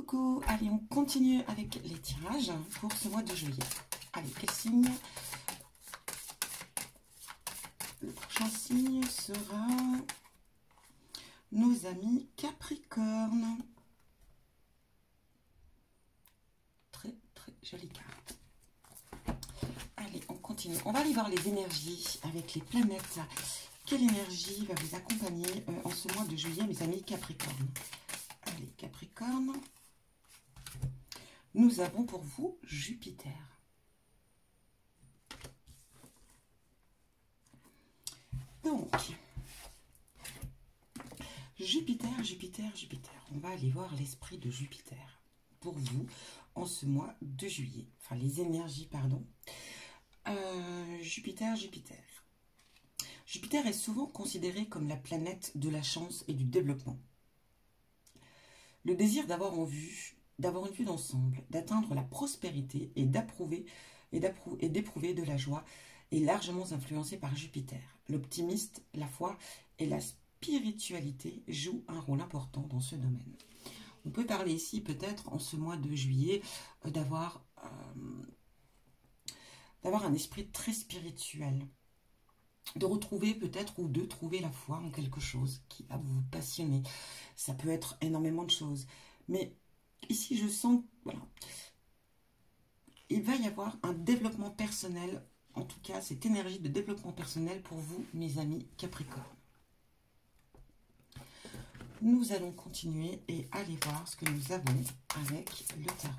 Coucou, allez, on continue avec les tirages pour ce mois de juillet. Allez, quel signe? Le prochain signe sera nos amis Capricorne. Très, très jolie carte. Allez, on continue. On va aller voir les énergies avec les planètes. Quelle énergie va vous accompagner en ce mois de juillet, mes amis Capricorne? Allez, Capricorne. Nous avons pour vous Jupiter. Donc, Jupiter. On va aller voir l'esprit de Jupiter pour vous en ce mois de juillet. Enfin, les énergies, pardon. Jupiter. Jupiter est souvent considéré comme la planète de la chance et du développement. Le désir d'avoir une vue d'ensemble, d'atteindre la prospérité et d'éprouver de la joie est largement influencé par Jupiter. L'optimiste, la foi et la spiritualité jouent un rôle important dans ce domaine. On peut parler ici peut-être en ce mois de juillet d'avoir un esprit très spirituel, de retrouver peut-être ou de trouver la foi en quelque chose qui va vous passionner. Ça peut être énormément de choses. Mais ici, je sens, voilà, il va y avoir un développement personnel, en tout cas, cette énergie de développement personnel pour vous, mes amis Capricorne. Nous allons continuer et aller voir ce que nous avons avec le tarot.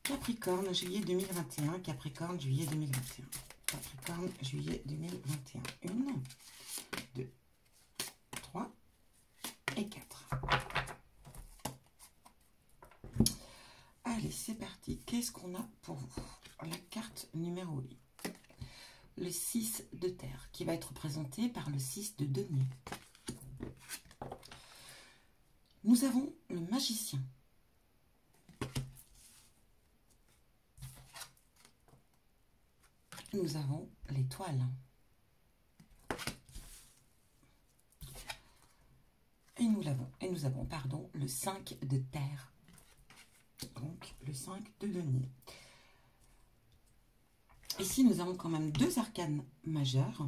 Capricorne, juillet 2021. Capricorne, juillet 2021. Capricorne, juillet 2021. 1, 2, 3 et 4. Allez, c'est parti. Qu'est-ce qu'on a pour vous? La carte numéro 8. Le 6 de terre, qui va être représenté par le 6 de denier. Nous avons le magicien. Nous avons l'étoile. Et nous avons, le 5 de terre. Donc, le 5 de denier. Ici, nous avons quand même deux arcanes majeures.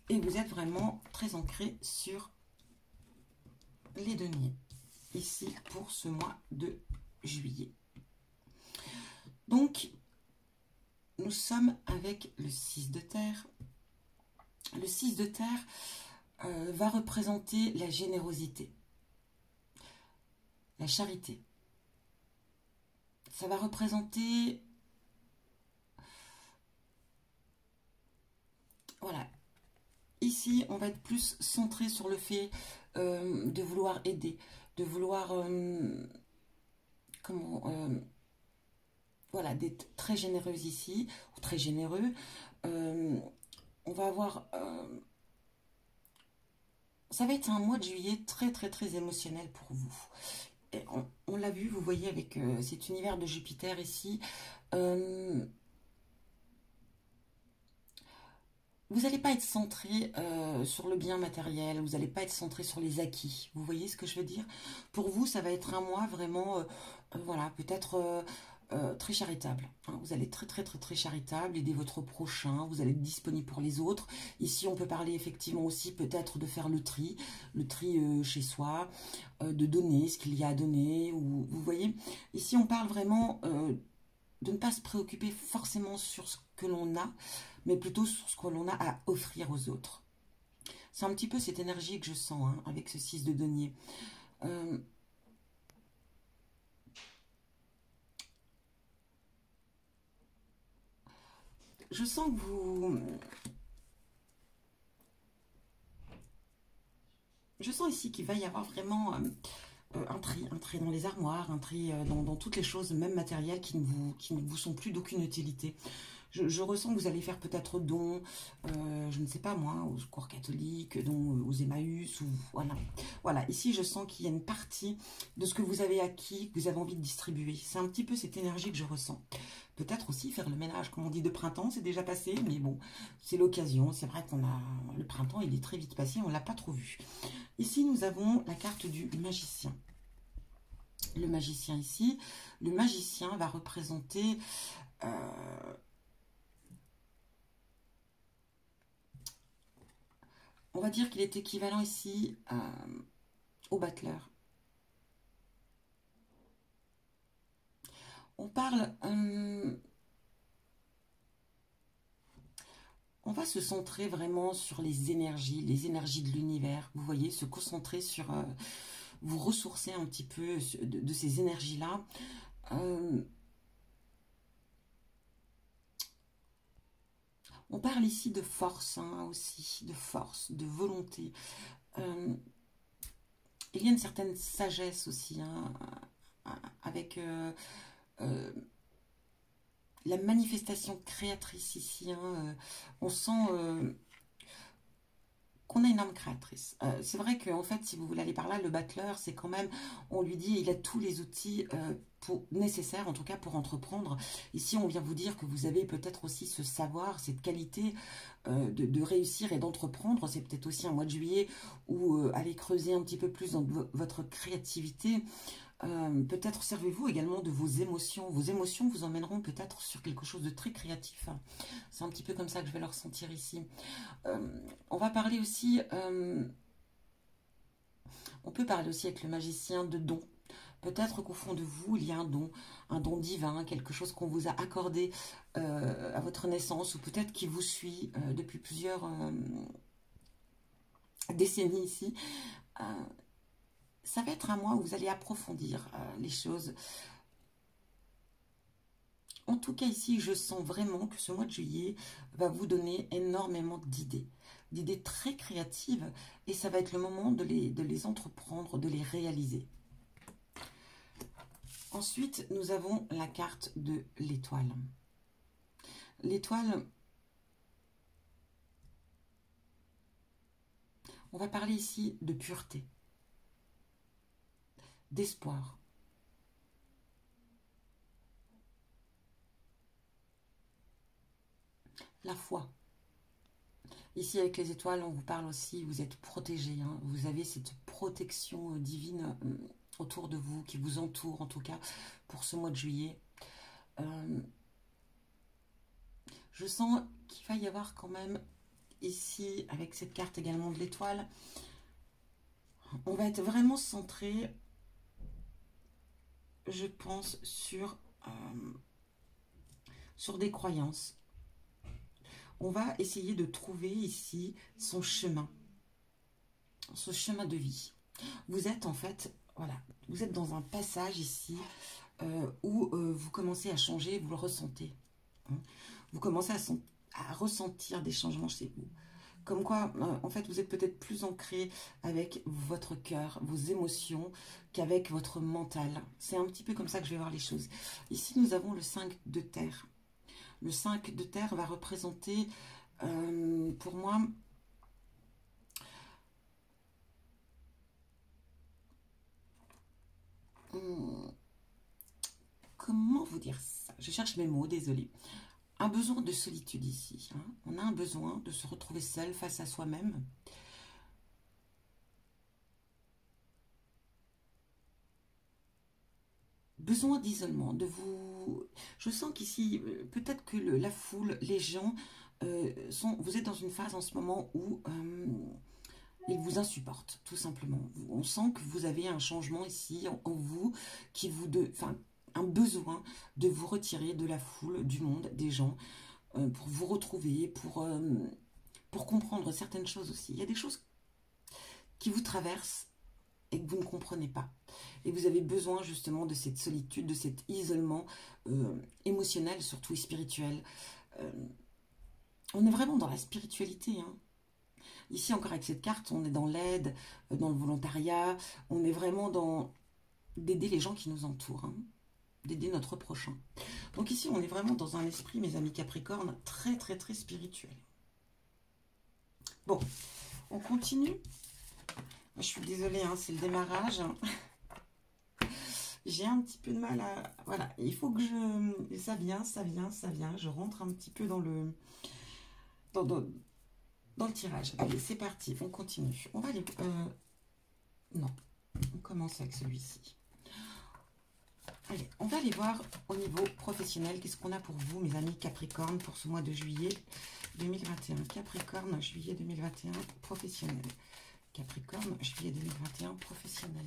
Et vous êtes vraiment très ancré sur les deniers. Ici, pour ce mois de juillet. Donc, nous sommes avec le 6 de terre. Le 6 de terre va représenter la générosité, la charité. Ça va représenter, voilà, ici on va être plus centré sur le fait de vouloir aider, de vouloir, voilà, d'être très généreuse ici, ou très généreux. On va avoir... ça va être un mois de juillet très, très, très émotionnel pour vous. Et on l'a vu, vous voyez, avec cet univers de Jupiter ici. Vous n'allez pas être centré sur le bien matériel, vous n'allez pas être centré sur les acquis. Vous voyez ce que je veux dire? Pour vous, ça va être un mois vraiment, voilà, peut-être... très charitable. Hein. Vous allez être très, très, très, très charitable, aider votre prochain, vous allez être disponible pour les autres. Ici, on peut parler effectivement aussi peut-être de faire le tri chez soi, de donner ce qu'il y a à donner. Ou, vous voyez, ici, on parle vraiment de ne pas se préoccuper forcément sur ce que l'on a, mais plutôt sur ce que l'on a à offrir aux autres. C'est un petit peu cette énergie que je sens hein, avec ce 6 de denier. Je sens que vous... Je sens ici qu'il va y avoir vraiment un tri dans les armoires, un tri dans toutes les choses, même matérielles, qui ne vous sont plus d'aucune utilité. Je ressens que vous allez faire peut-être don, je ne sais pas moi, au secours catholique, don aux Emmaüs, ou voilà. Voilà, ici je sens qu'il y a une partie de ce que vous avez acquis, que vous avez envie de distribuer. C'est un petit peu cette énergie que je ressens. Peut-être aussi faire le ménage, comme on dit, de printemps, c'est déjà passé, mais bon, c'est l'occasion. C'est vrai qu'on a le printemps, il est très vite passé, on ne l'a pas trop vu. Ici, nous avons la carte du magicien. Le magicien ici, le magicien va représenter... on va dire qu'il est équivalent ici au battleur. On parle... on va se centrer vraiment sur les énergies de l'univers. Vous voyez, se concentrer sur... vous ressourcer un petit peu de ces énergies-là. On parle ici de force hein, aussi, de force, de volonté. Il y a une certaine sagesse aussi, hein, avec la manifestation créatrice ici. Hein, on sent qu'on a une âme créatrice. C'est vrai qu'en fait, si vous voulez aller par là, le battleur, c'est quand même, on lui dit, il a tous les outils nécessaires, en tout cas pour entreprendre. Ici, on vient vous dire que vous avez peut-être aussi ce savoir, cette qualité de réussir et d'entreprendre. C'est peut-être aussi un mois de juillet où aller creuser un petit peu plus dans votre créativité. Peut-être servez-vous également de vos émotions. Vos émotions vous emmèneront peut-être sur quelque chose de très créatif. C'est un petit peu comme ça que je vais le ressentir ici. On va parler aussi... on peut parler aussi avec le magicien de dons. Peut-être qu'au fond de vous, il y a un don divin, quelque chose qu'on vous a accordé à votre naissance, ou peut-être qui vous suit depuis plusieurs décennies ici. Ça va être un mois où vous allez approfondir les choses. En tout cas, ici, je sens vraiment que ce mois de juillet va vous donner énormément d'idées très créatives, et ça va être le moment de les entreprendre, de les réaliser. Ensuite, nous avons la carte de l'étoile. L'étoile, on va parler ici de pureté, d'espoir. La foi. Ici, avec les étoiles, on vous parle aussi, vous êtes protégé. Hein, vous avez cette protection divine autour de vous, qui vous entoure, en tout cas, pour ce mois de juillet. Je sens qu'il va y avoir quand même, ici, avec cette carte également de l'étoile, on va être vraiment centré, je pense, sur des croyances. On va essayer de trouver ici son chemin, ce chemin de vie. Vous êtes en fait, voilà, vous êtes dans un passage ici où vous commencez à changer, vous le ressentez. Hein. Vous commencez à ressentir des changements chez vous. Comme quoi, en fait, vous êtes peut-être plus ancré avec votre cœur, vos émotions, qu'avec votre mental. C'est un petit peu comme ça que je vais voir les choses. Ici, nous avons le 5 de terre. Le 5 de terre va représenter, pour moi, comment vous dire ça? Je cherche mes mots, désolée. Un besoin de solitude ici. Hein. On a un besoin de se retrouver seul face à soi-même. Besoin d'isolement, de vous... Je sens qu'ici, peut-être que la foule, les gens, vous êtes dans une phase en ce moment où ils vous insupportent, tout simplement. On sent que vous avez un changement ici en vous, enfin, un besoin de vous retirer de la foule, du monde, des gens, pour vous retrouver, pour comprendre certaines choses aussi. Il y a des choses qui vous traversent et que vous ne comprenez pas. Et vous avez besoin justement de cette solitude, de cet isolement émotionnel surtout et spirituel. On est vraiment dans la spiritualité. Hein. Ici encore avec cette carte, on est dans l'aide, dans le volontariat, on est vraiment dans d'aider les gens qui nous entourent. Hein. d'aider notre prochain. Donc ici, on est vraiment dans un esprit, mes amis Capricorne, très très très spirituel. Bon, on continue. Je suis désolée, hein, c'est le démarrage. J'ai un petit peu de mal à... Voilà, il faut que je... Ça vient, ça vient, ça vient. Je rentre un petit peu dans le... Dans le tirage. Allez, c'est parti, on continue. On va aller... non, on commence avec celui-ci. Allez, on va aller voir au niveau professionnel. Qu'est-ce qu'on a pour vous, mes amis Capricorne, pour ce mois de juillet 2021. Capricorne, juillet 2021, professionnel. Capricorne, juillet 2021, professionnel.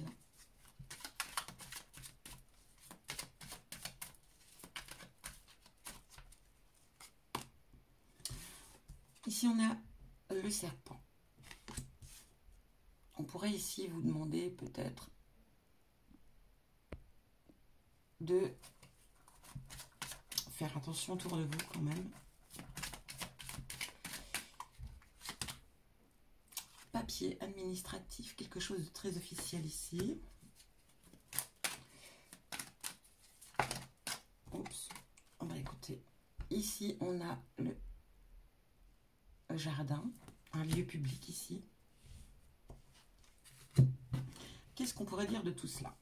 Ici, on a le serpent. On pourrait ici vous demander peut-être de faire attention autour de vous quand même. Papier administratif, quelque chose de très officiel ici. Oups, on va écouter. Ici, on a le jardin, un lieu public ici. Qu'est-ce qu'on pourrait dire de tout cela?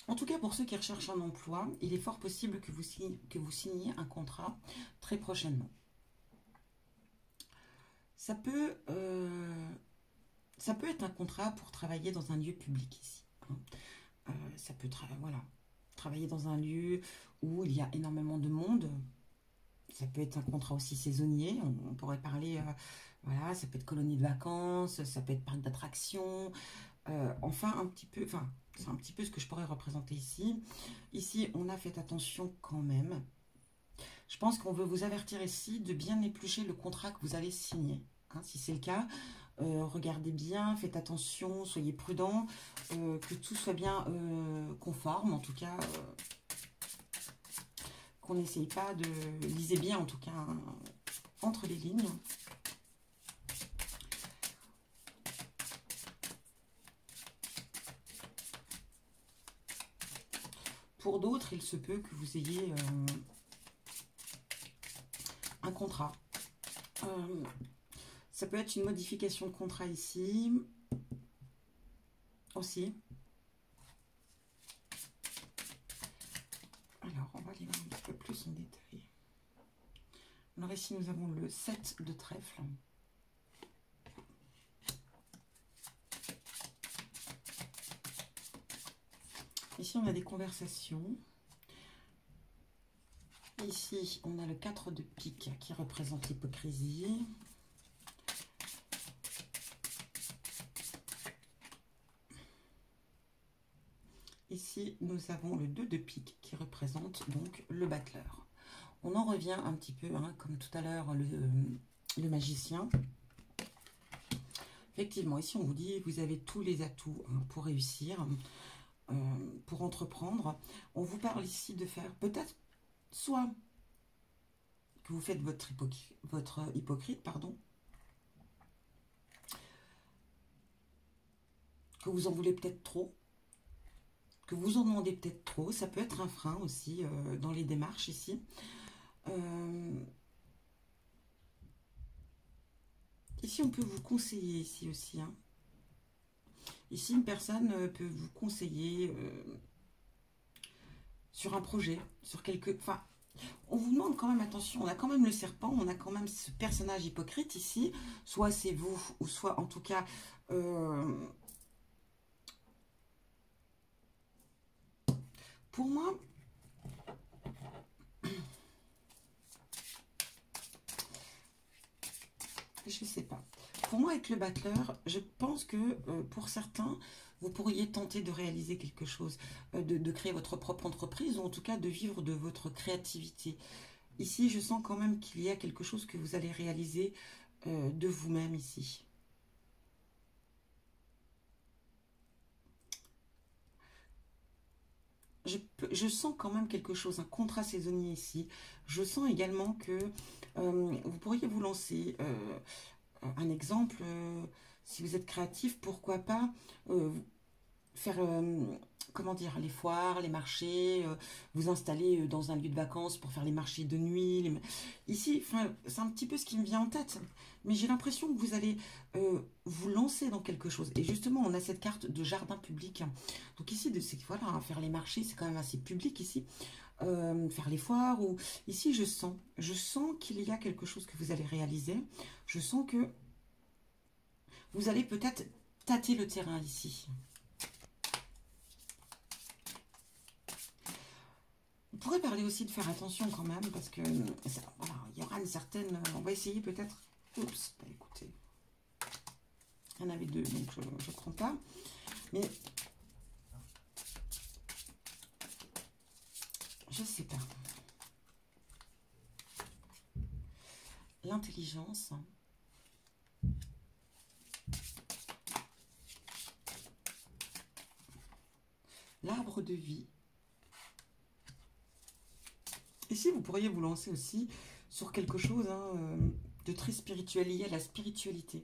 En tout cas, pour ceux qui recherchent un emploi, il est fort possible que vous signiez un contrat très prochainement. Ça peut être un contrat pour travailler dans un lieu public ici. Hein. Ça peut voilà, travailler dans un lieu où il y a énormément de monde. Ça peut être un contrat aussi saisonnier. On pourrait parler, voilà, ça peut être colonie de vacances, ça peut être parc d'attractions. Enfin, un petit peu, enfin, c'est un petit peu ce que je pourrais représenter ici. Ici, on a fait attention quand même. Je pense qu'on veut vous avertir ici de bien éplucher le contrat que vous allez signer. Hein, si c'est le cas, regardez bien, faites attention, soyez prudents, que tout soit bien conforme, en tout cas, qu'on n'essaye pas de... Lisez bien, en tout cas, hein, entre les lignes. Pour d'autres, il se peut que vous ayez un contrat. Ça peut être une modification de contrat ici. Aussi. Alors, on va aller voir un petit peu plus en détail. Alors ici, nous avons le 7 de trèfle. Ici, on a des conversations. Ici, on a le 4 de pique qui représente l'hypocrisie. Ici, nous avons le 2 de pique qui représente donc le battleur. On en revient un petit peu, hein, comme tout à l'heure, le magicien. Effectivement, ici, on vous dit, vous avez tous les atouts hein, pour réussir, pour entreprendre. On vous parle ici de faire peut-être soit que vous faites votre hypocrite, pardon, que vous en voulez peut-être trop, que vous en demandez peut-être trop. Ça peut être un frein aussi dans les démarches ici. Ici, on peut vous conseiller ici aussi. Hein. Ici, une personne peut vous conseiller sur un projet, sur quelque... Enfin, on vous demande quand même attention. On a quand même le serpent, on a quand même ce personnage hypocrite ici. Soit c'est vous, ou soit en tout cas... pour moi... Je sais pas. Pour moi, avec le battleur, je pense que pour certains, vous pourriez tenter de réaliser quelque chose, de créer votre propre entreprise, ou en tout cas de vivre de votre créativité. Ici, je sens quand même qu'il y a quelque chose que vous allez réaliser de vous-même ici. Je sens quand même quelque chose, un contrat saisonnier ici. Je sens également que vous pourriez vous lancer un exemple, si vous êtes créatif, pourquoi pas faire, comment dire, les foires, les marchés, vous installer dans un lieu de vacances pour faire les marchés de nuit. Ici, enfin, c'est un petit peu ce qui me vient en tête. Mais j'ai l'impression que vous allez vous lancer dans quelque chose. Et justement, on a cette carte de jardin public. Donc ici, voilà, hein, faire les marchés, c'est quand même assez public ici. Faire les foires. Ou ici, je sens qu'il y a quelque chose que vous allez réaliser. Je sens que vous allez peut-être tâter le terrain ici. On pourrait parler aussi de faire attention quand même, parce que voilà, il y aura une certaine... On va essayer peut-être... Oups, bah écoutez. Il y en avait deux, donc je ne prends pas. Mais je sais pas. L'intelligence. L'arbre de vie. Ici, vous pourriez vous lancer aussi sur quelque chose de très spirituel, lié à la spiritualité.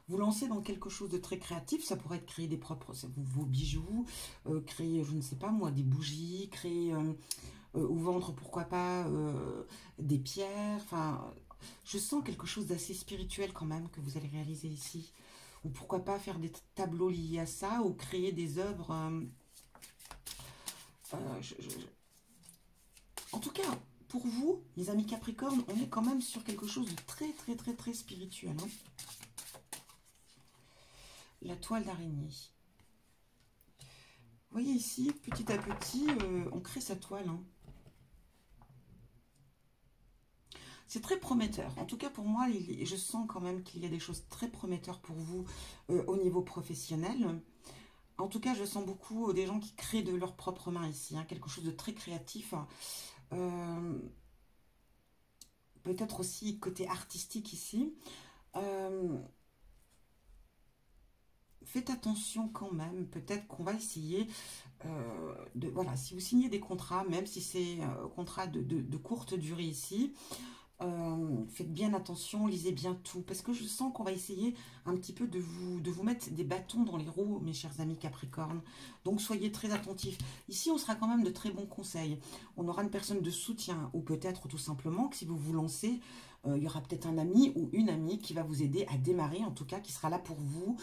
Vous lancez dans quelque chose de très créatif, ça pourrait être créer des propres vos bijoux, créer, je ne sais pas moi, des bougies, créer ou vendre, pourquoi pas, des pierres. Enfin, je sens quelque chose d'assez spirituel quand même que vous allez réaliser ici. Ou pourquoi pas faire des tableaux liés à ça, ou créer des œuvres. En tout cas, pour vous, mes amis Capricorne, on est quand même sur quelque chose de très, très, très, très spirituel. Hein. La toile d'araignée. Vous voyez ici, petit à petit, on crée sa toile. Hein. C'est très prometteur. En tout cas, pour moi, je sens quand même qu'il y a des choses très prometteurs pour vous au niveau professionnel. En tout cas, je sens beaucoup des gens qui créent de leurs propres mains ici. Hein, quelque chose de très créatif. Peut-être aussi côté artistique ici. Faites attention quand même. Peut-être qu'on va essayer voilà, si vous signez des contrats, même si c'est contrat de courte durée ici, faites bien attention, lisez bien tout, parce que je sens qu'on va essayer un petit peu de vous mettre des bâtons dans les roues, mes chers amis Capricorne. Donc soyez très attentifs. Ici, on sera quand même de très bons conseils. On aura une personne de soutien, ou peut-être tout simplement que si vous vous lancez, il y aura peut-être un ami ou une amie qui va vous aider à démarrer, en tout cas, qui sera là pour vous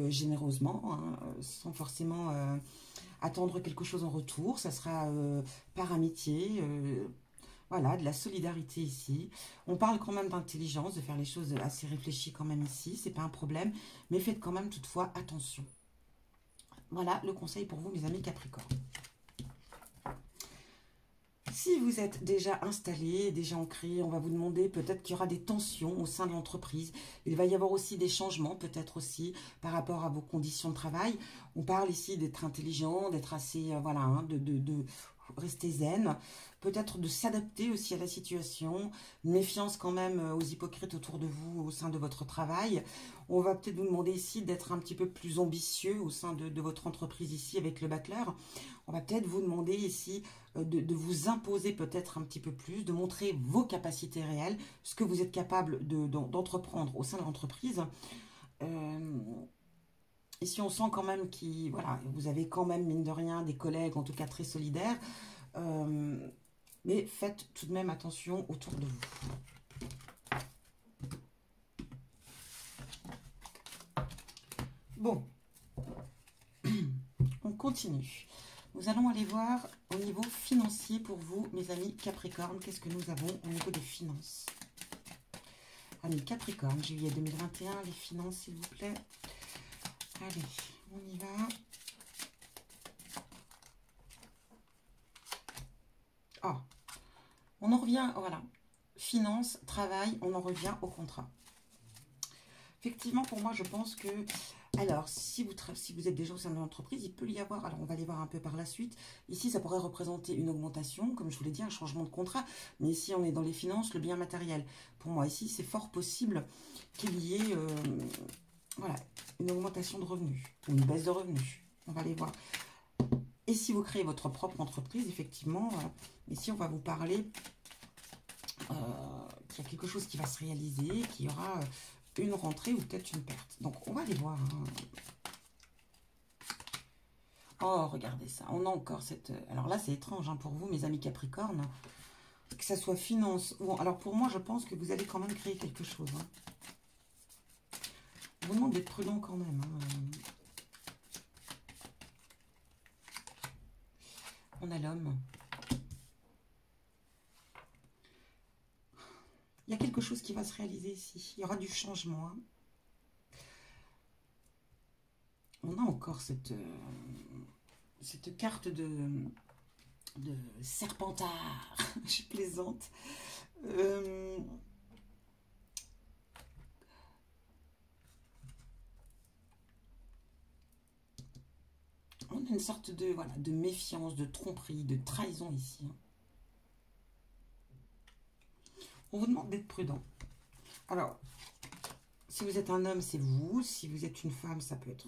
généreusement, hein, sans forcément attendre quelque chose en retour. Ça sera par amitié, voilà, de la solidarité ici. On parle quand même d'intelligence, de faire les choses assez réfléchies quand même ici. C'est pas un problème, mais faites quand même toutefois attention. Voilà le conseil pour vous, mes amis Capricorne. Si vous êtes déjà installé, déjà ancré, on va vous demander peut-être qu'il y aura des tensions au sein de l'entreprise. Il va y avoir aussi des changements, peut-être aussi par rapport à vos conditions de travail. On parle ici d'être intelligent, d'être assez, voilà, hein, de rester zen, peut-être de s'adapter aussi à la situation, méfiance quand même aux hypocrites autour de vous au sein de votre travail. On va peut-être vous demander ici d'être un petit peu plus ambitieux au sein de votre entreprise ici avec le battleur. On va peut-être vous demander ici de vous imposer peut-être un petit peu plus, de montrer vos capacités réelles, ce que vous êtes capable d'entreprendre au sein de l'entreprise. Ici, on sent quand même que voilà, vous avez quand même, mine de rien, des collègues, en tout cas très solidaires. Mais faites tout de même attention autour de vous. Bon, on continue. Nous allons aller voir au niveau financier pour vous, mes amis Capricorne. Qu'est-ce que nous avons au niveau des finances? Amis Capricorne, juillet 2021, les finances, s'il vous plaît. Allez, on y va. Oh, on en revient, voilà. Finances, travail, on en revient au contrat. Effectivement, pour moi, je pense que... Alors, si vous êtes déjà au sein de l'entreprise, il peut y avoir... Alors, on va aller voir un peu par la suite. Ici, ça pourrait représenter une augmentation, comme je vous l'ai dit, un changement de contrat. Mais ici, on est dans les finances, le bien matériel. Pour moi, ici, c'est fort possible qu'il y ait... voilà, une augmentation de revenus, ou une baisse de revenus. On va aller voir. Et si vous créez votre propre entreprise, effectivement, ici, on va vous parler qu'il y a quelque chose qui va se réaliser, qu'il y aura une rentrée ou peut-être une perte. Donc, on va aller voir. Hein. Oh, regardez ça. On a encore cette... Alors là, c'est étrange hein, pour vous, mes amis Capricorne. Que ça soit finance. Bon, alors pour moi, je pense que vous allez quand même créer quelque chose. Hein. Je vous demande d'être prudent quand même. Hein. On a l'homme. Il y a quelque chose qui va se réaliser ici. Il y aura du changement. Hein. On a encore cette carte de Serpentard. Je plaisante. On a une sorte de, voilà, de méfiance, de tromperie, de trahison ici. Hein. On vous demande d'être prudent. Alors, si vous êtes un homme, c'est vous. Si vous êtes une femme, ça peut être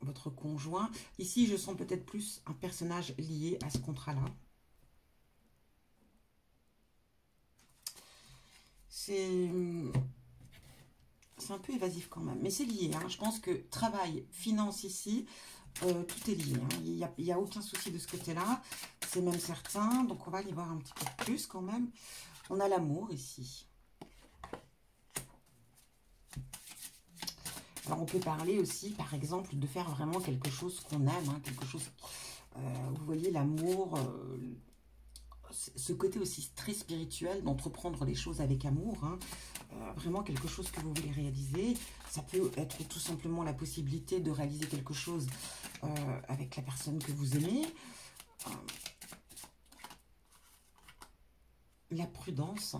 votre conjoint. Ici, je sens peut-être plus un personnage lié à ce contrat-là. C'est un peu évasif quand même, mais c'est lié. Hein. Je pense que travail, finance ici, tout est lié. Hein. Il n'y a aucun souci de ce côté-là. C'est même certain. Donc, on va aller voir un petit peu plus quand même. On a l'amour ici. Alors, on peut parler aussi, par exemple, de faire vraiment quelque chose qu'on aime. Hein, quelque chose, vous voyez, l'amour, ce côté aussi très spirituel d'entreprendre les choses avec amour. Hein, vraiment quelque chose que vous voulez réaliser. Ça peut être tout simplement la possibilité de réaliser quelque chose avec la personne que vous aimez. La prudence.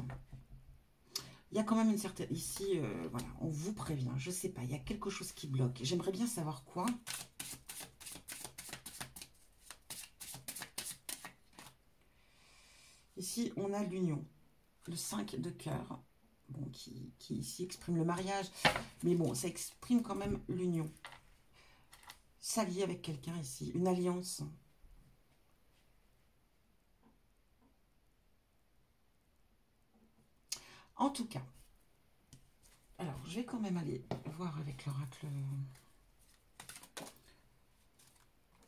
Il y a quand même une certaine... Ici, voilà, on vous prévient. Je ne sais pas, il y a quelque chose qui bloque. J'aimerais bien savoir quoi. Ici, on a l'union. Le 5 de cœur. Bon, qui ici exprime le mariage. Mais bon, ça exprime quand même l'union. S'allier avec quelqu'un ici. Une alliance. En tout cas, alors je vais quand même aller voir avec l'oracle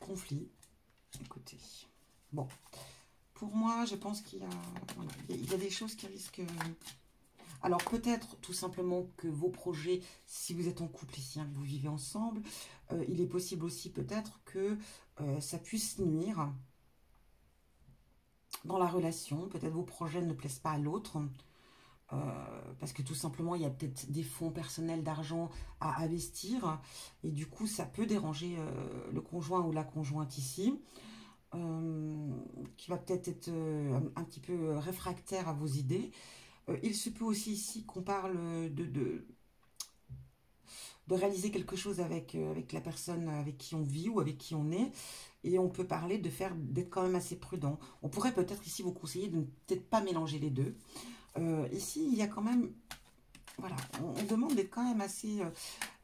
conflit. Écoutez, bon, pour moi, je pense qu'il y a, voilà, il y a des choses qui risquent... Alors peut-être tout simplement que vos projets, si vous êtes en couple ici, hein, que vous vivez ensemble, il est possible aussi peut-être que ça puisse nuire dans la relation. Peut-être vos projets ne plaisent pas à l'autre. Parce que tout simplement, il y a peut-être des fonds personnels d'argent à investir. Et du coup, ça peut déranger le conjoint ou la conjointe ici. Qui va peut-être être, un petit peu réfractaire à vos idées. Il se peut aussi ici qu'on parle de réaliser quelque chose avec la personne avec qui on vit ou avec qui on est. Et on peut parler d'être quand même assez prudent. On pourrait peut-être ici vous conseiller de ne peut-être pas mélanger les deux. Ici, il y a quand même... Voilà, on demande d'être quand même assez...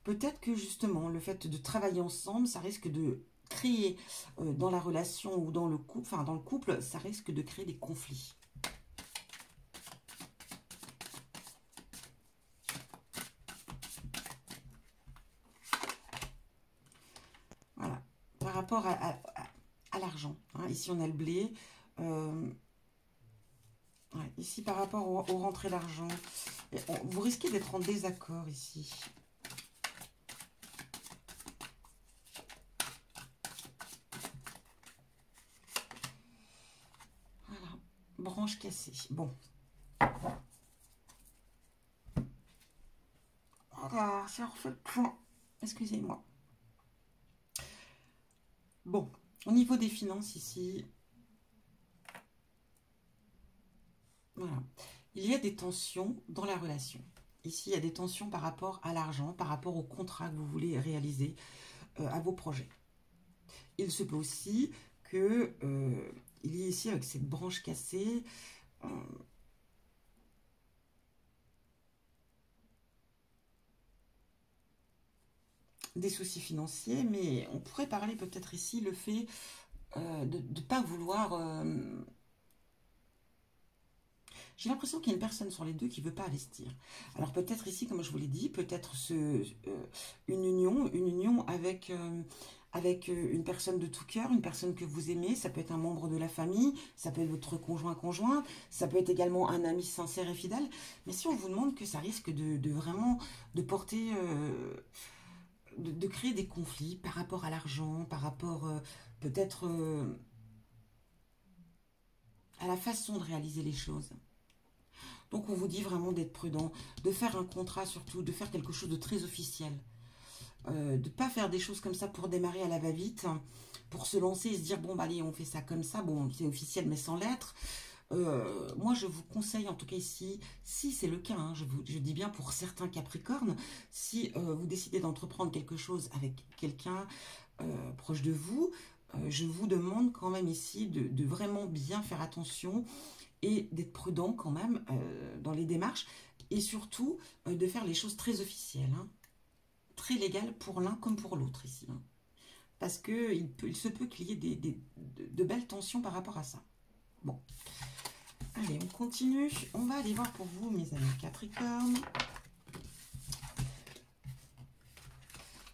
peut-être que justement, le fait de travailler ensemble, ça risque de créer dans la relation ou dans le couple, enfin dans le couple, ça risque de créer des conflits. Voilà, par rapport à l'argent. Hein. Ici, on a le blé. Ouais, ici, par rapport aux rentrées d'argent, vous risquez d'être en désaccord ici. Voilà, branche cassée. Bon. Voilà, ça refait le point. Excusez-moi. Bon, au niveau des finances ici, voilà. Il y a des tensions dans la relation. Ici, il y a des tensions par rapport à l'argent, par rapport au contrat que vous voulez réaliser, à vos projets. Il se peut aussi que il y ait ici, avec cette branche cassée, des soucis financiers, mais on pourrait parler peut-être ici le fait de ne pas vouloir... J'ai l'impression qu'il y a une personne sur les deux qui ne veut pas investir. Alors peut-être ici, comme je vous l'ai dit, peut-être une union avec une personne de tout cœur, une personne que vous aimez. Ça peut être un membre de la famille, ça peut être votre conjoint-conjointe, ça peut être également un ami sincère et fidèle. Mais si on vous demande que ça risque de vraiment de porter, de créer des conflits par rapport à l'argent, par rapport peut-être à la façon de réaliser les choses. Donc on vous dit vraiment d'être prudent, de faire un contrat surtout, de faire quelque chose de très officiel. De ne pas faire des choses comme ça pour démarrer à la va-vite, pour se lancer et se dire bon bah allez on fait ça comme ça, bon c'est officiel mais sans lettres. Moi je vous conseille en tout cas ici, si c'est le cas, hein, je dis bien pour certains Capricornes, si vous décidez d'entreprendre quelque chose avec quelqu'un proche de vous, je vous demande quand même ici de vraiment bien faire attention et d'être prudent quand même dans les démarches et surtout de faire les choses très officielles, hein, très légales pour l'un comme pour l'autre ici. Hein, parce qu'il se peut qu'il y ait de belles tensions par rapport à ça. Bon, allez, on continue. On va aller voir pour vous, mes amis Capricorne.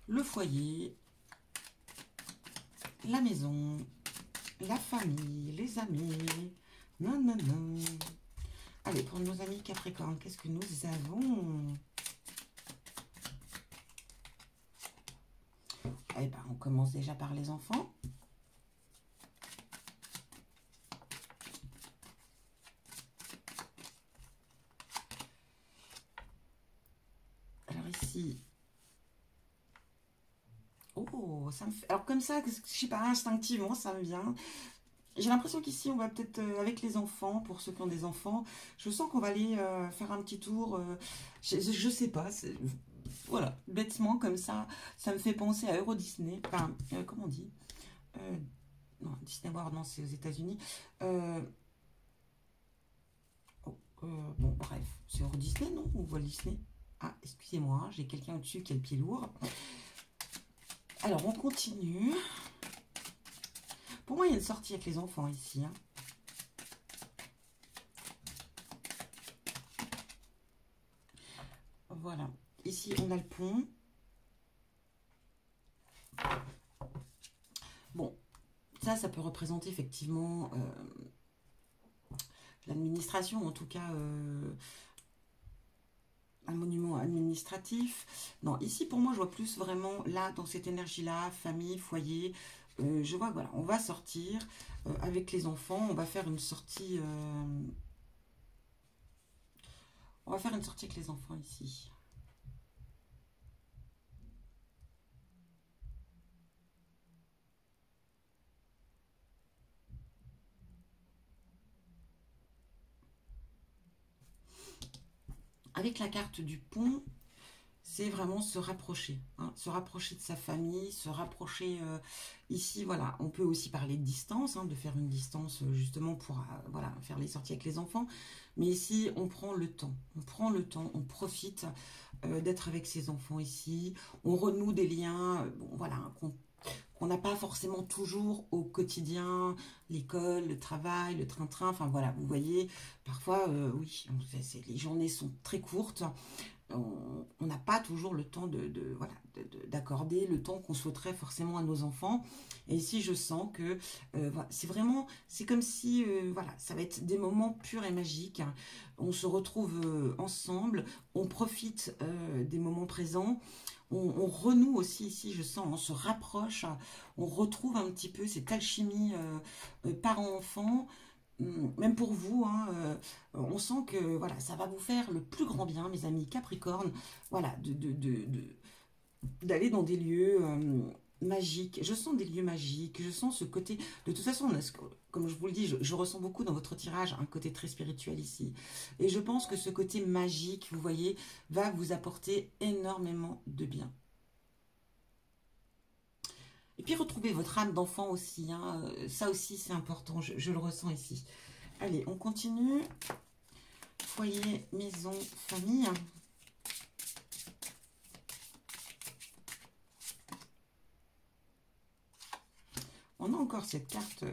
Le foyer, la maison, la famille, les amis. Non, non, non. Allez, pour nos amis Capricorne, qu'est-ce que nous avons? Eh ben, on commence déjà par les enfants. Alors ici... Oh, ça me fait... Alors comme ça, je sais pas, instinctivement, ça me vient. J'ai l'impression qu'ici, on va peut-être, avec les enfants, pour ceux qui ont des enfants, je sens qu'on va aller faire un petit tour. Je sais pas, voilà, bêtement comme ça me fait penser à Euro Disney. Enfin, comment on dit non, Disney World, non, c'est aux États-Unis. Bon, bref, c'est Euro Disney, non? Ou Walt Disney? Ah, excusez-moi, hein, j'ai quelqu'un au-dessus qui a le pied lourd. Alors, on continue. Pour moi, il y a une sortie avec les enfants ici. Hein. Voilà. Ici, on a le pont. Bon, ça peut représenter effectivement l'administration, en tout cas un monument administratif. Non, ici, pour moi, je vois plus vraiment là, dans cette énergie-là, famille, foyer. Je vois, voilà, on va sortir avec les enfants. On va faire une sortie... on va faire une sortie avec les enfants ici. Avec la carte du pont, c'est vraiment se rapprocher, hein, se rapprocher de sa famille, se rapprocher ici, voilà, on peut aussi parler de distance, hein, de faire une distance justement pour voilà, faire les sorties avec les enfants, mais ici on prend le temps, on profite d'être avec ses enfants ici, on renoue des liens, bon, voilà, hein, qu'on n'a pas forcément toujours au quotidien, l'école, le travail, le train-train, enfin voilà, vous voyez, parfois, oui, les journées sont très courtes, on n'a pas toujours le temps voilà, d'accorder le temps qu'on souhaiterait forcément à nos enfants. Et ici, je sens que voilà, c'est vraiment, c'est comme si, voilà, ça va être des moments purs et magiques. On se retrouve ensemble, on profite des moments présents. On renoue aussi ici, je sens, on se rapproche, on retrouve un petit peu cette alchimie parent-enfant, même pour vous, hein, on sent que voilà, ça va vous faire le plus grand bien, mes amis Capricorne, voilà, d'aller dans des lieux magiques. Je sens des lieux magiques, je sens ce côté. De toute façon, comme je vous le dis, je ressens beaucoup dans votre tirage un côté très spirituel ici. Et je pense que ce côté magique, vous voyez, va vous apporter énormément de bien. Et puis retrouver votre âme d'enfant aussi, hein, ça aussi c'est important, je le ressens ici. Allez, on continue. Foyer, maison, famille. On a encore cette carte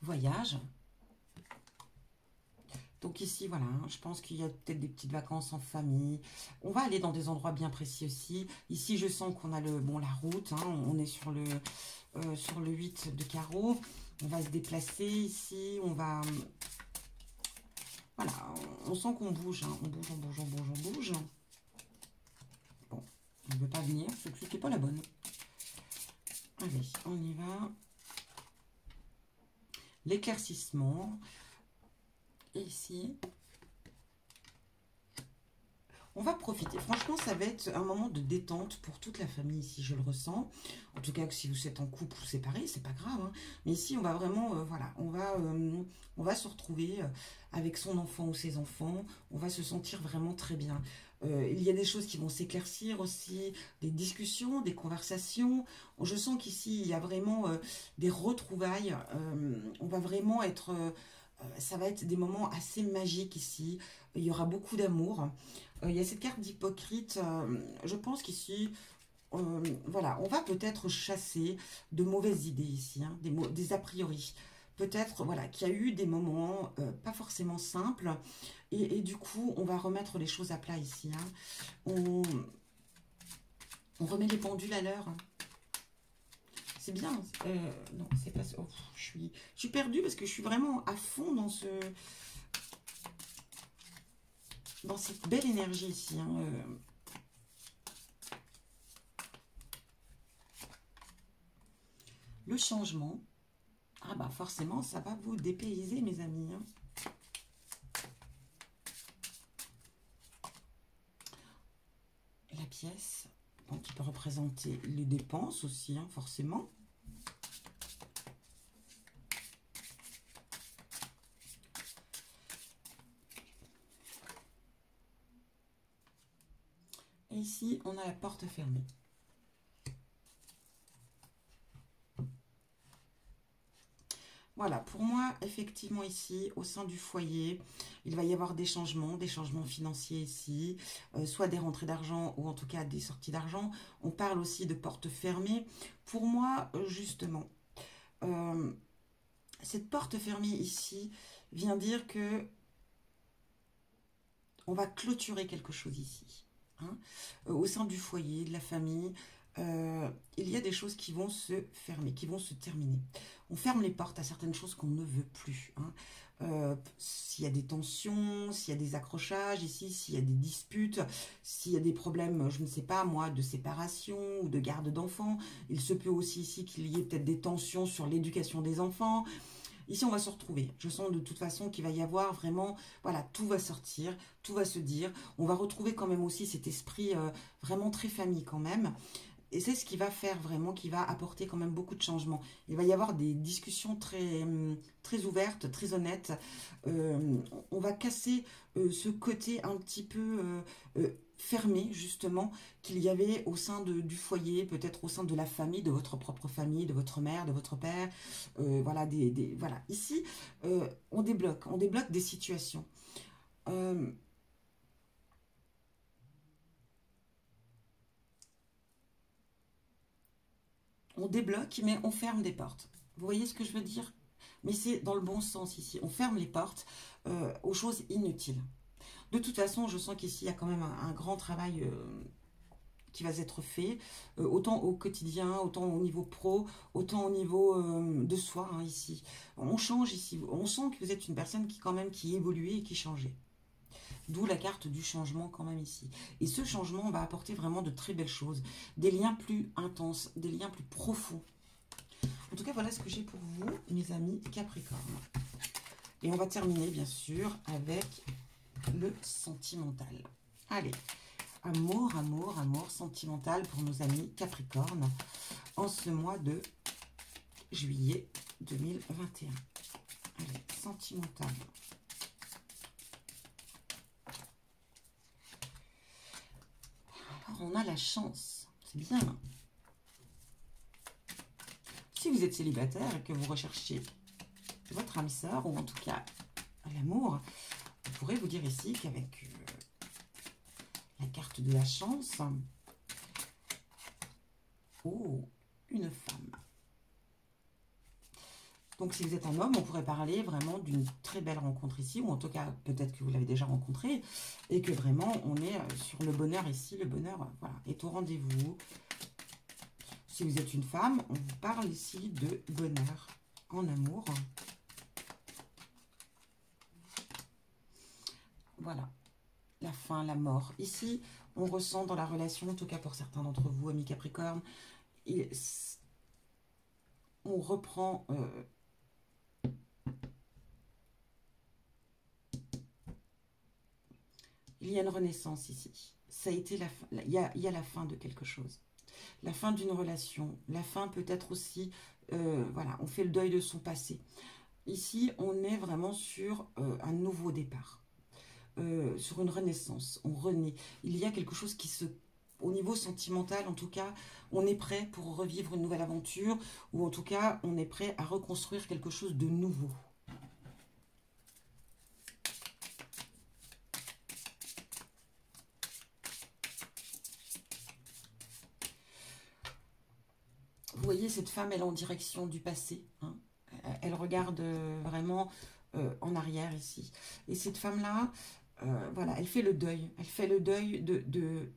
voyage. Donc ici, voilà, hein, je pense qu'il y a peut-être des petites vacances en famille. On va aller dans des endroits bien précis aussi. Ici, je sens qu'on a la route. Hein, on est sur le 8 de carreau. On va se déplacer ici. On va... Voilà, on sent qu'on bouge. Hein, on bouge, on bouge, on bouge, on bouge. Bon, on ne veut pas venir. Ce truc n'est pas la bonne. Allez, on y va. L'éclaircissement. Et ici... On va profiter. Franchement, ça va être un moment de détente pour toute la famille ici, je le ressens. En tout cas, que si vous êtes en couple ou séparés, c'est pas grave. Hein. Mais ici, on va vraiment, voilà, on va se retrouver avec son enfant ou ses enfants. On va se sentir vraiment très bien. Il y a des choses qui vont s'éclaircir aussi, des discussions, des conversations. Je sens qu'ici, il y a vraiment des retrouvailles. On va vraiment être... ça va être des moments assez magiques ici. Il y aura beaucoup d'amour. Il y a cette carte d'hypocrite. Je pense qu'ici, voilà, on va peut-être chasser de mauvaises idées ici, hein, des a priori. Peut-être, voilà, qu'il y a eu des moments pas forcément simples. Et du coup, on va remettre les choses à plat ici. Hein. On remet les pendules à l'heure. C'est bien. Non, c'est pas ça. Oh, je suis perdue parce que je suis vraiment à fond dans cette belle énergie ici. Hein, le changement. Ah bah forcément, ça va vous dépayser, mes amis. Hein. La pièce, donc, qui peut représenter les dépenses aussi, hein, forcément. Et ici, on a la porte fermée. Voilà, pour moi, effectivement, ici, au sein du foyer, il va y avoir des changements financiers ici, soit des rentrées d'argent ou en tout cas des sorties d'argent. On parle aussi de porte fermée. Pour moi, justement, cette porte fermée ici vient dire que on va clôturer quelque chose ici. Hein. Au sein du foyer, de la famille, il y a des choses qui vont se fermer, qui vont se terminer. On ferme les portes à certaines choses qu'on ne veut plus. Hein. S'il y a des tensions, s'il y a des accrochages ici, s'il y a des disputes, s'il y a des problèmes, je ne sais pas moi, de séparation ou de garde d'enfants, il se peut aussi ici qu'il y ait peut-être des tensions sur l'éducation des enfants. Ici, on va se retrouver. Je sens de toute façon qu'il va y avoir vraiment, voilà, tout va sortir, tout va se dire. On va retrouver quand même aussi cet esprit vraiment très famille quand même. Et c'est ce qui va faire vraiment, qui va apporter quand même beaucoup de changements. Il va y avoir des discussions très ouvertes, très honnêtes. On va casser ce côté un petit peu fermé, justement, qu'il y avait au sein du foyer, peut-être au sein de la famille, de votre propre famille, de votre mère, de votre père. Voilà, voilà. Ici, on débloque des situations. Euh, on débloque, mais on ferme des portes. Vous voyez ce que je veux dire? Mais c'est dans le bon sens ici. On ferme les portes aux choses inutiles. De toute façon, je sens qu'ici, il y a quand même un grand travail qui va être fait, autant au quotidien, autant au niveau pro, autant au niveau de soi, hein, ici. On change ici. On sent que vous êtes une personne qui, quand même, qui évoluait et qui changeait. D'où la carte du changement quand même ici. Et ce changement va apporter vraiment de très belles choses. Des liens plus intenses, des liens plus profonds. En tout cas, voilà ce que j'ai pour vous, mes amis Capricorne. Et on va terminer, bien sûr, avec le sentimental. Allez, amour, amour, amour sentimental pour nos amis Capricorne en ce mois de juillet 2021. Allez, sentimental. Alors, on a la chance. C'est bien. Si vous êtes célibataire et que vous recherchez votre âme sœur, ou en tout cas l'amour, on pourrait vous dire ici qu'avec la carte de la chance, oh, une femme. Donc, si vous êtes un homme, on pourrait parler vraiment d'une très belle rencontre ici, ou en tout cas, peut-être que vous l'avez déjà rencontré, et que vraiment, on est sur le bonheur ici. Le bonheur, voilà, est au rendez-vous. Si vous êtes une femme, on vous parle ici de bonheur en amour. Voilà, la fin, la mort. Ici, on ressent dans la relation, en tout cas pour certains d'entre vous, amis Capricorne, on reprend... il y a une renaissance ici. Ça a été la fin, il y a la fin de quelque chose. La fin d'une relation. La fin peut-être aussi... voilà, on fait le deuil de son passé. Ici, on est vraiment sur un nouveau départ. Sur une renaissance. On renaît. Il y a quelque chose qui se... Au niveau sentimental, en tout cas, on est prêt pour revivre une nouvelle aventure. Ou en tout cas, on est prêt à reconstruire quelque chose de nouveau. Vous voyez, cette femme, elle est en direction du passé. Hein. Elle regarde vraiment en arrière ici. Et cette femme-là, voilà, elle fait le deuil. Elle fait le deuil de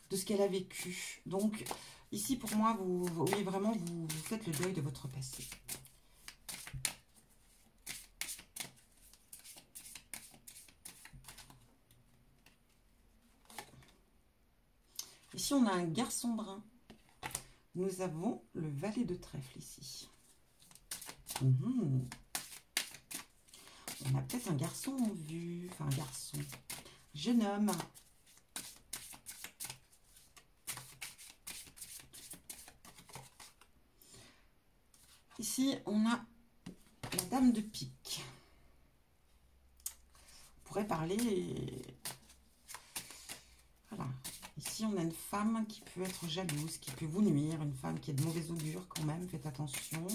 ce qu'elle a vécu. Donc, ici, pour moi, vous voyez vraiment, vous faites le deuil de votre passé. Ici, on a un garçon brun. Nous avons le valet de trèfle ici. On a peut-être un garçon en vue. Enfin, un garçon. Jeune homme. Ici, on a la dame de pique. On pourrait parler... Voilà. Ici, on a une femme qui peut être jalouse, qui peut vous nuire. Une femme qui est de mauvaise augure quand même. Faites attention.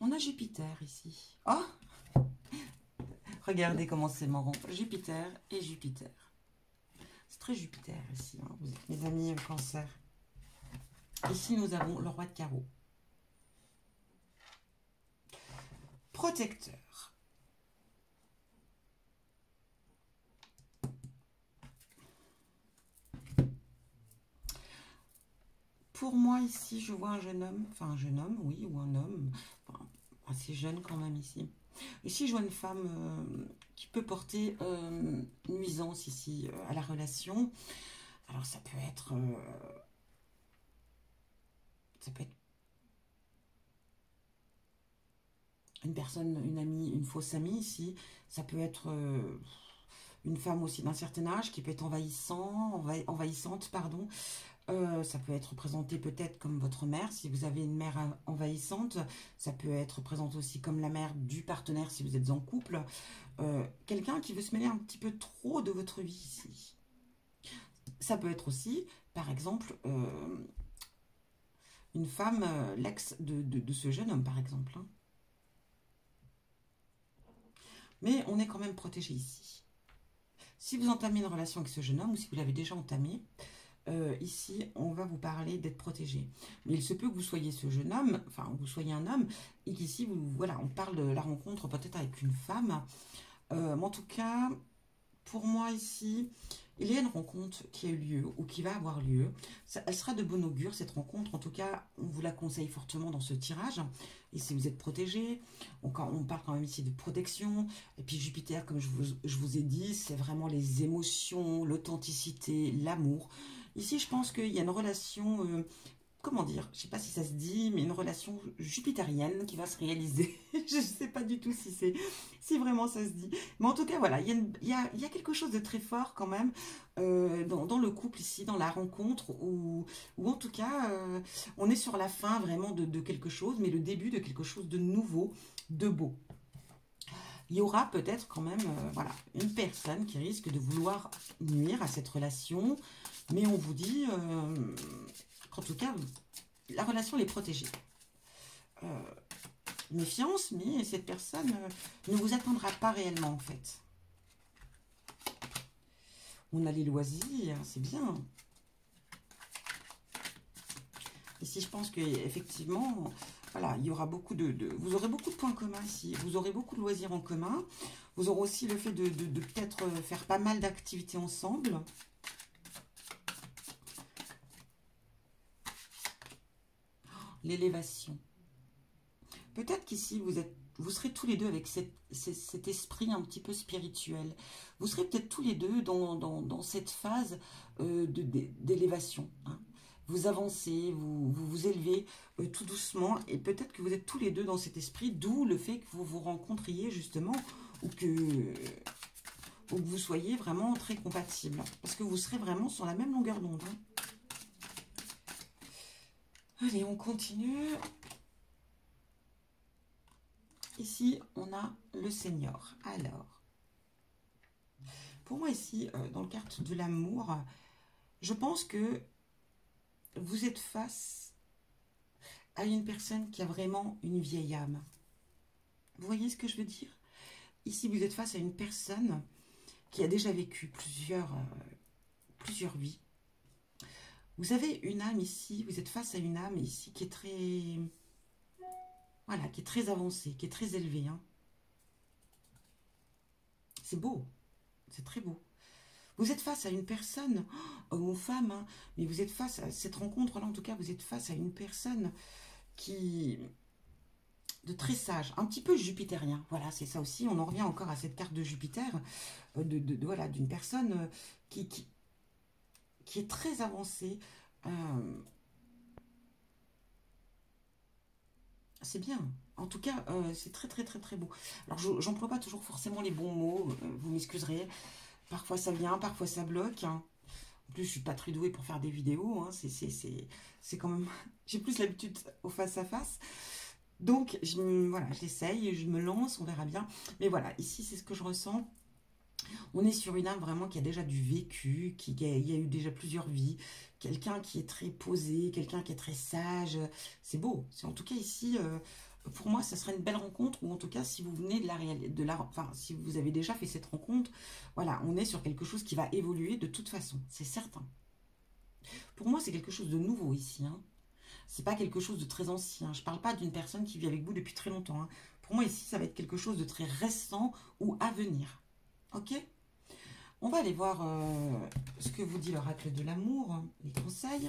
On a Jupiter ici. Oh! Regardez comment c'est marrant. Jupiter et Jupiter. C'est très Jupiter ici. Hein. Vous êtes mes amis Cancer. Ici, nous avons le roi de carreau. Protecteur. Pour moi, ici, je vois un jeune homme. Enfin, un jeune homme, oui, ou un homme. Enfin, assez jeune quand même ici. Ici, je vois une femme qui peut porter nuisance ici à la relation. Alors, ça peut être... une personne, une amie, une fausse amie ici. Ça peut être une femme aussi d'un certain âge qui peut être envahissante, pardon. Ça peut être représenté peut-être comme votre mère, si vous avez une mère envahissante. Ça peut être présenté aussi comme la mère du partenaire si vous êtes en couple. Quelqu'un qui veut se mêler un petit peu trop de votre vie ici. Ça peut être aussi, par exemple, une femme, l'ex de ce jeune homme, par exemple. Hein. Mais on est quand même protégé ici. Si vous entamez une relation avec ce jeune homme, ou si vous l'avez déjà entamé, ici, on va vous parler d'être protégé. Mais il se peut que vous soyez ce jeune homme, enfin, que vous soyez un homme, et qu'ici, voilà, on parle de la rencontre peut-être avec une femme. Mais en tout cas, pour moi ici, il y a une rencontre qui a eu lieu, ou qui va avoir lieu. Elle sera de bon augure, cette rencontre. En tout cas, on vous la conseille fortement dans ce tirage. Et si vous êtes protégé, on parle quand même ici de protection. Et puis Jupiter, comme je vous ai dit, c'est vraiment les émotions, l'authenticité, l'amour. Ici, je pense qu'il y a une relation, comment dire, je ne sais pas si ça se dit, mais une relation jupitérienne qui va se réaliser. Je ne sais pas du tout si vraiment ça se dit. Mais en tout cas, voilà, il y a quelque chose de très fort quand même dans le couple ici, dans la rencontre, ou en tout cas, on est sur la fin vraiment de quelque chose, mais le début de quelque chose de nouveau, de beau. Il y aura peut-être quand même voilà, une personne qui risque de vouloir nuire à cette relation, mais on vous dit qu'en tout cas, la relation elle est protégée. Méfiance, mais cette personne ne vous atteindra pas réellement en fait. On a les loisirs, c'est bien. Ici, je pense qu'effectivement, voilà, il y aura beaucoup vous aurez beaucoup de points communs ici. Vous aurez beaucoup de loisirs en commun. Vous aurez aussi le fait de peut-être faire pas mal d'activités ensemble. L'élévation. Peut-être qu'ici, vous serez tous les deux avec cet esprit un petit peu spirituel. Vous serez peut-être tous les deux dans cette phase d'élévation. Hein. Vous avancez, vous élevez tout doucement. Et peut-être que vous êtes tous les deux dans cet esprit, d'où le fait que vous vous rencontriez justement, ou que vous soyez vraiment très compatibles. Parce que vous serez vraiment sur la même longueur d'onde. Hein. Allez, on continue. Ici, on a le Seigneur. Alors, pour moi ici, dans le carte de l'amour, je pense que vous êtes face à une personne qui a vraiment une vieille âme. Vous voyez ce que je veux dire? Ici, vous êtes face à une personne qui a déjà vécu plusieurs vies. Vous avez une âme ici, vous êtes face à une âme ici qui est très... Voilà, qui est très avancée, qui est très élevée. Hein. C'est beau, c'est très beau. Vous êtes face à une personne, homme ou femme, hein, mais vous êtes face à cette rencontre-là, en tout cas, vous êtes face à une personne de très sage, un petit peu jupitérien. Voilà, c'est ça aussi. On en revient encore à cette carte de Jupiter, voilà, d'une personne qui est très avancée. C'est bien. En tout cas, c'est très, très, très, très beau. Alors, j'emploie pas toujours forcément les bons mots. Vous m'excuserez. Parfois, ça vient, parfois, ça bloque. Hein. En plus, je suis pas très douée pour faire des vidéos. Hein. C'est quand même... J'ai plus l'habitude au face-à-face. Donc, voilà, j'essaye, je me lance, on verra bien. Mais voilà, ici, c'est ce que je ressens. On est sur une âme vraiment qui a déjà du vécu, il y a eu déjà plusieurs vies. Quelqu'un qui est très posé, quelqu'un qui est très sage. C'est beau. En tout cas, ici, pour moi, ça serait une belle rencontre. Ou en tout cas, si vous venez enfin, si vous avez déjà fait cette rencontre, voilà, on est sur quelque chose qui va évoluer de toute façon. C'est certain. Pour moi, c'est quelque chose de nouveau ici. Hein. C'est pas quelque chose de très ancien. Je parle pas d'une personne qui vit avec vous depuis très longtemps. Hein. Pour moi, ici, ça va être quelque chose de très récent ou à venir. Ok? On va aller voir ce que vous dit l'oracle de l'amour, les conseils.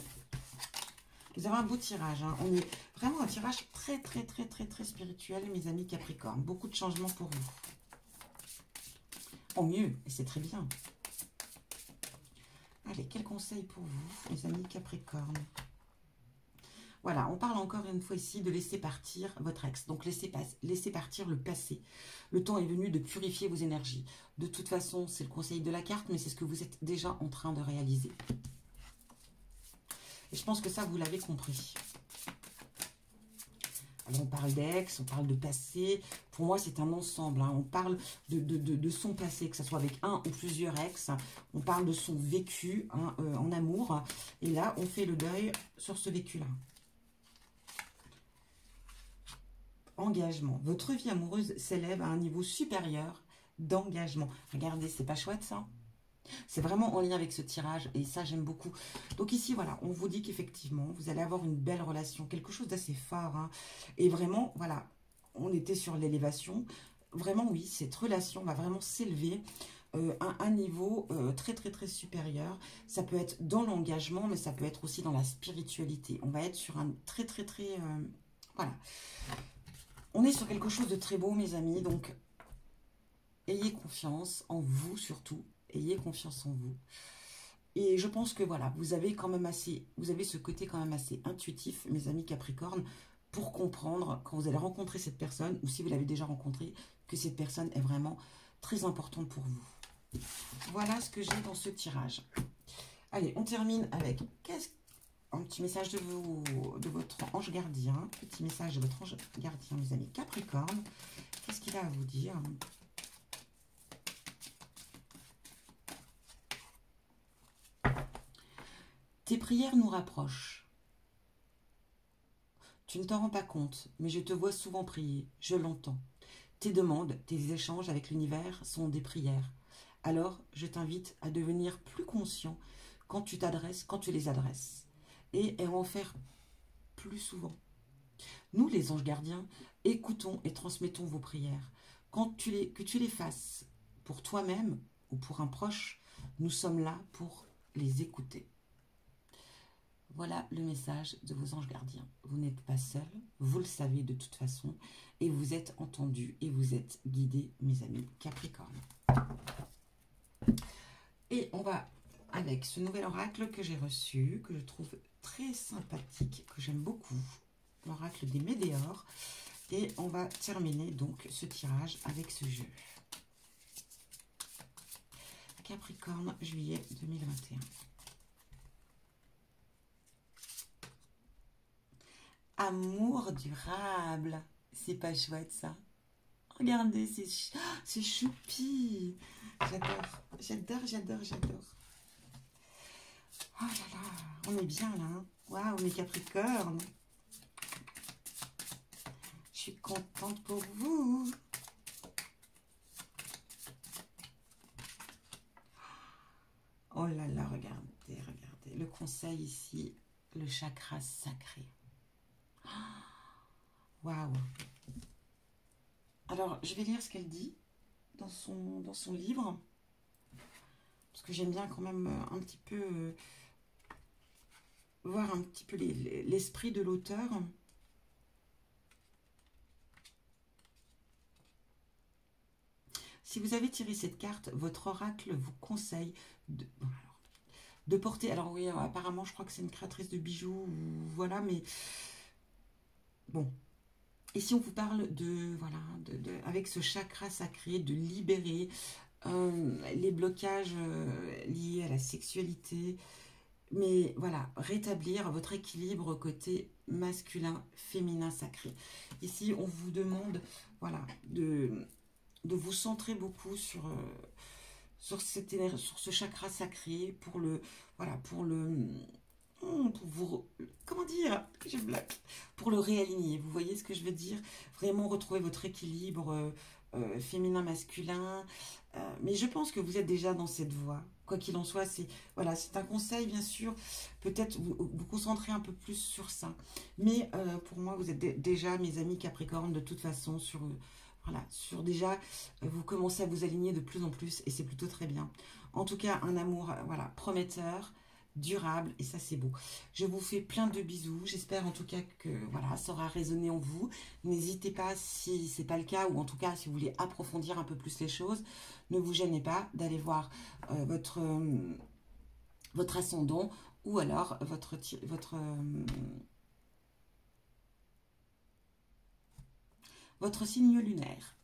Vous avez un beau tirage. Hein. On est vraiment un tirage très, très, très, très, très spirituel, mes amis Capricorne. Beaucoup de changements pour vous. En mieux, et c'est très bien. Allez, quel conseil pour vous, mes amis Capricorne? Voilà, on parle encore une fois ici de laisser partir votre ex. Donc, laissez partir le passé. Le temps est venu de purifier vos énergies. De toute façon, c'est le conseil de la carte, mais c'est ce que vous êtes déjà en train de réaliser. Et je pense que ça, vous l'avez compris. Alors, on parle d'ex, on parle de passé. Pour moi, c'est un ensemble. Hein. On parle de son passé, que ce soit avec un ou plusieurs ex. On parle de son vécu hein, en amour. Et là, on fait le deuil sur ce vécu-là. Engagement. Votre vie amoureuse s'élève à un niveau supérieur d'engagement. Regardez, c'est pas chouette ça? C'est vraiment en lien avec ce tirage et ça j'aime beaucoup. Donc ici voilà, on vous dit qu'effectivement vous allez avoir une belle relation, quelque chose d'assez fort. Hein. Et vraiment voilà, on était sur l'élévation. Vraiment oui, cette relation va vraiment s'élever à un niveau très très très supérieur. Ça peut être dans l'engagement mais ça peut être aussi dans la spiritualité. On va être sur un très très très... voilà. On est sur quelque chose de très beau, mes amis, donc ayez confiance en vous surtout, ayez confiance en vous. Et je pense que voilà, vous avez ce côté quand même assez intuitif, mes amis Capricorne, pour comprendre quand vous allez rencontrer cette personne, ou si vous l'avez déjà rencontrée, que cette personne est vraiment très importante pour vous. Voilà ce que j'ai dans ce tirage. Allez, on termine avec un petit message de votre ange gardien. Petit message de votre ange gardien, mes amis Capricorne. Qu'est-ce qu'il a à vous dire? Tes prières nous rapprochent. Tu ne t'en rends pas compte, mais je te vois souvent prier. Je l'entends. Tes demandes, tes échanges avec l'univers sont des prières. Alors, je t'invite à devenir plus conscient quand tu les adresses. Et en faire plus souvent. Nous, les anges gardiens, écoutons et transmettons vos prières. Que tu les fasses pour toi-même ou pour un proche, nous sommes là pour les écouter. Voilà le message de vos anges gardiens. Vous n'êtes pas seul, vous le savez de toute façon, et vous êtes entendus et vous êtes guidés, mes amis Capricorne. Et on va avec ce nouvel oracle que j'ai reçu, que je trouve très sympathique, que j'aime beaucoup, l'oracle des Médéors. Et on va terminer donc ce tirage avec ce jeu. Capricorne, juillet 2021. Amour durable. C'est pas chouette ça. Regardez, c'est choupi. J'adore, j'adore, j'adore, j'adore. Oh là là, on est bien là. Hein. Waouh, on est Capricorne. Je suis contente pour vous. Oh là là, regardez, regardez. Le conseil ici, le chakra sacré. Waouh. Alors, je vais lire ce qu'elle dit dans son livre. Parce que j'aime bien quand même un petit peu voir un petit peu l'esprit de l'auteur. Si vous avez tiré cette carte, votre oracle vous conseille de porter... Alors oui, apparemment, je crois que c'est une créatrice de bijoux, voilà, mais... Bon. Et si on vous parle de... Voilà, avec ce chakra sacré, de libérer les blocages liés à la sexualité, mais voilà, rétablir votre équilibre côté masculin, féminin, sacré. Ici, on vous demande, voilà, de vous centrer beaucoup sur cette énergie, sur ce chakra sacré, pour le, voilà, pour vous, comment dire, pour le réaligner. Vous voyez ce que je veux dire? Vraiment retrouver votre équilibre féminin, masculin. Mais je pense que vous êtes déjà dans cette voie. Quoi qu'il en soit, c'est voilà, c'est un conseil, bien sûr. Peut-être vous concentrer un peu plus sur ça. Mais pour moi, vous êtes déjà, mes amis Capricorne, de toute façon, voilà, déjà, vous commencez à vous aligner de plus en plus. Et c'est plutôt très bien. En tout cas, un amour voilà, prometteur, durable, et ça c'est beau. Je vous fais plein de bisous. J'espère en tout cas que voilà, ça aura résonné en vous. N'hésitez pas, si c'est pas le cas, ou en tout cas si vous voulez approfondir un peu plus les choses, ne vous gênez pas d'aller voir votre ascendant, ou alors votre signe lunaire.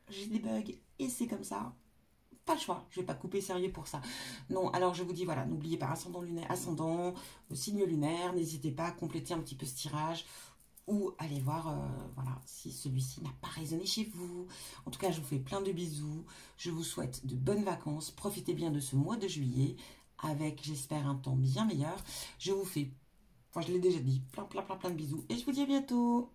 J'ai des bugs et c'est comme ça. Pas le choix, je vais pas couper sérieux pour ça. Non, alors je vous dis, voilà, n'oubliez pas, ascendant lunaire, ascendant, signe lunaire, n'hésitez pas à compléter un petit peu ce tirage, ou aller voir, voilà, si celui-ci n'a pas résonné chez vous. En tout cas, je vous fais plein de bisous, je vous souhaite de bonnes vacances, profitez bien de ce mois de juillet, avec, j'espère, un temps bien meilleur. Je vous fais, enfin je l'ai déjà dit, plein de bisous, et je vous dis à bientôt.